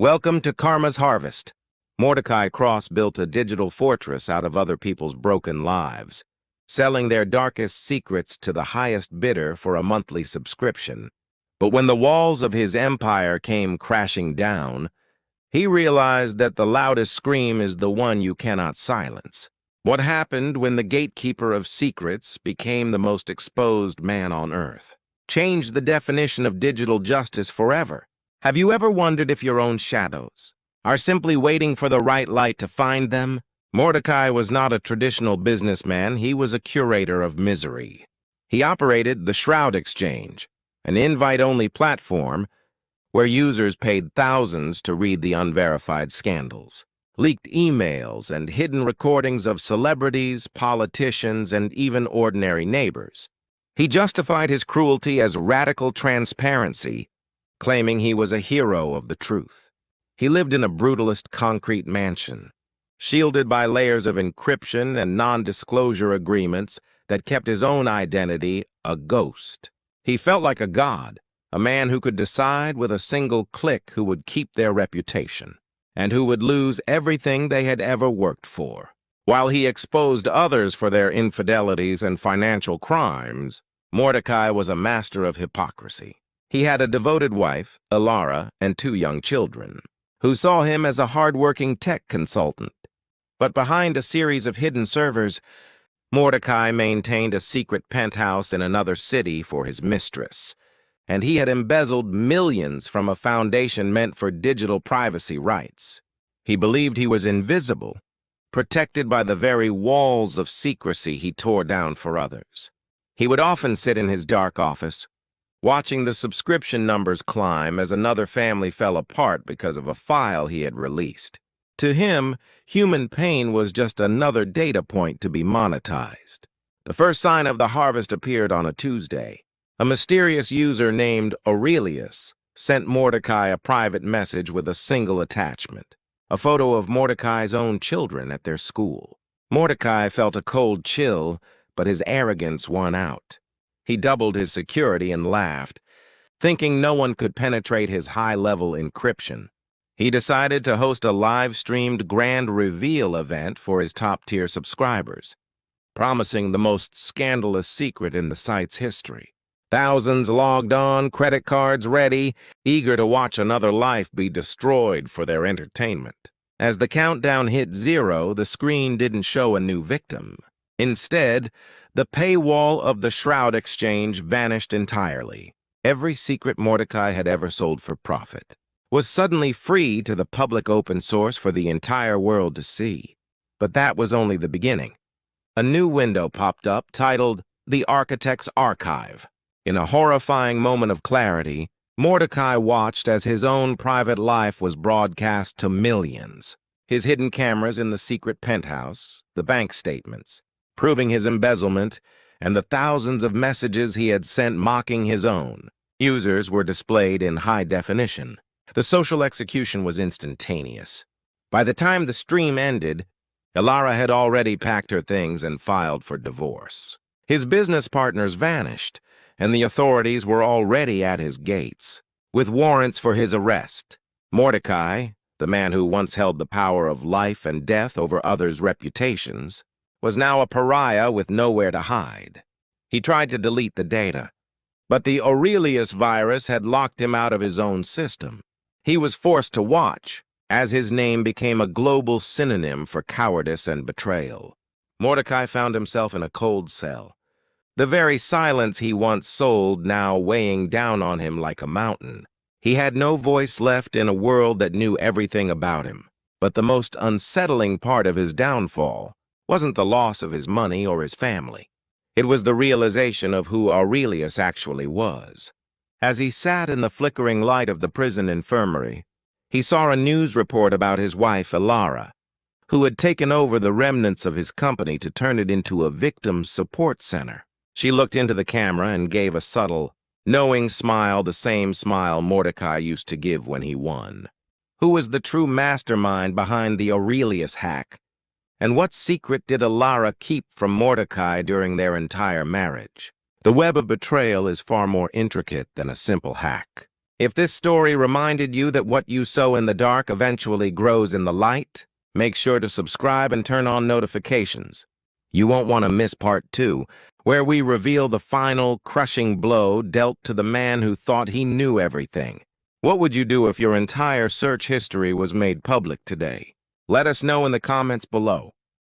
Welcome to Karma's Harvest. Mordecai Cross built a digital fortress out of other people's broken lives, selling their darkest secrets to the highest bidder for a monthly subscription. But when the walls of his empire came crashing down, he realized that the loudest scream is the one you cannot silence. What happened when the gatekeeper of secrets became the most exposed man on Earth? Changed the definition of digital justice forever. Have you ever wondered if your own shadows are simply waiting for the right light to find them? Mordecai was not a traditional businessman, he was a curator of misery. He operated the Shroud Exchange, an invite-only platform where users paid thousands to read the unverified scandals, leaked emails, and hidden recordings of celebrities, politicians, and even ordinary neighbors. He justified his cruelty as radical transparency, claiming he was a hero of the truth. He lived in a brutalist concrete mansion, shielded by layers of encryption and non-disclosure agreements that kept his own identity a ghost. He felt like a god, a man who could decide with a single click who would keep their reputation, and who would lose everything they had ever worked for. While he exposed others for their infidelities and financial crimes, Mordecai was a master of hypocrisy. He had a devoted wife, Alara, and 2 young children, who saw him as a hard-working tech consultant. But behind a series of hidden servers, Mordecai maintained a secret penthouse in another city for his mistress, and he had embezzled millions from a foundation meant for digital privacy rights. He believed he was invisible, protected by the very walls of secrecy he tore down for others. He would often sit in his dark office, watching the subscription numbers climb as another family fell apart because of a file he had released. To him, human pain was just another data point to be monetized. The first sign of the harvest appeared on a Tuesday. A mysterious user named Aurelius sent Mordecai a private message with a single attachment, a photo of Mordecai's own children at their school. Mordecai felt a cold chill, but his arrogance won out. He doubled his security and laughed, thinking no one could penetrate his high-level encryption. He decided to host a live-streamed grand reveal event for his top-tier subscribers, promising the most scandalous secret in the site's history. Thousands logged on, credit cards ready, eager to watch another life be destroyed for their entertainment. As the countdown hit 0, the screen didn't show a new victim. Instead, the paywall of the Shroud Exchange vanished entirely. Every secret Mordecai had ever sold for profit was suddenly free to the public open source for the entire world to see. But that was only the beginning. A new window popped up titled The Architect's Archive. In a horrifying moment of clarity, Mordecai watched as his own private life was broadcast to millions. His hidden cameras in the secret penthouse, the bank statements, proving his embezzlement, and the thousands of messages he had sent mocking his own users were displayed in high definition. The social execution was instantaneous. By the time the stream ended, Alara had already packed her things and filed for divorce. His business partners vanished, and the authorities were already at his gates, with warrants for his arrest. Mordecai, the man who once held the power of life and death over others' reputations, was now a pariah with nowhere to hide. He tried to delete the data, but the Aurelius virus had locked him out of his own system. He was forced to watch, as his name became a global synonym for cowardice and betrayal. Mordecai found himself in a cold cell, the very silence he once sold now weighing down on him like a mountain. He had no voice left in a world that knew everything about him. But the most unsettling part of his downfall wasn't the loss of his money or his family. It was the realization of who Aurelius actually was. As he sat in the flickering light of the prison infirmary, he saw a news report about his wife, Alara, who had taken over the remnants of his company to turn it into a victim support center. She looked into the camera and gave a subtle, knowing smile, the same smile Mordecai used to give when he won. Who was the true mastermind behind the Aurelius hack? And what secret did Alara keep from Mordecai during their entire marriage? The web of betrayal is far more intricate than a simple hack. If this story reminded you that what you sow in the dark eventually grows in the light, make sure to subscribe and turn on notifications. You won't want to miss part 2, where we reveal the final, crushing blow dealt to the man who thought he knew everything. What would you do if your entire search history was made public today? Let us know in the comments below.